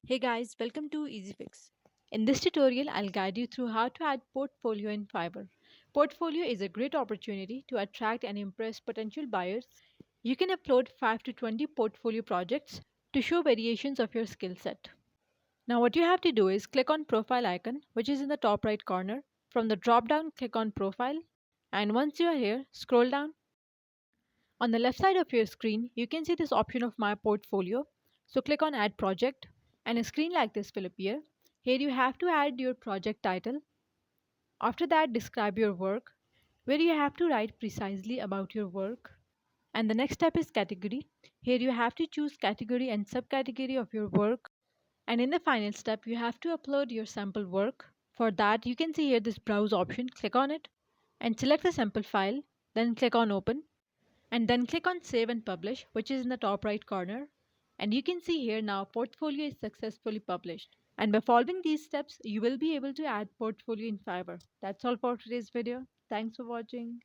Hey guys, welcome to Easyfix. In this tutorial, I'll guide you through how to add portfolio in Fiverr. Portfolio is a great opportunity to attract and impress potential buyers. You can upload 5 to 20 portfolio projects to show variations of your skill set. Now what you have to do is click on profile icon, which is in the top right corner. From the drop down, click on profile, and once you are here, scroll down. On the left side of your screen, you can see this option of My Portfolio. So click on Add Project and a screen like this will appear. Here you have to add your project title. After that, describe your work, where you have to write precisely about your work. And the next step is category. Here you have to choose category and subcategory of your work. And in the final step, you have to upload your sample work. For that, you can see here this browse option. Click on it and select the sample file. Then click on open. And then click on save and publish, which is in the top right corner. And you can see here now portfolio is successfully published. And by following these steps, you will be able to add portfolio in Fiverr. That's all for today's video. Thanks for watching.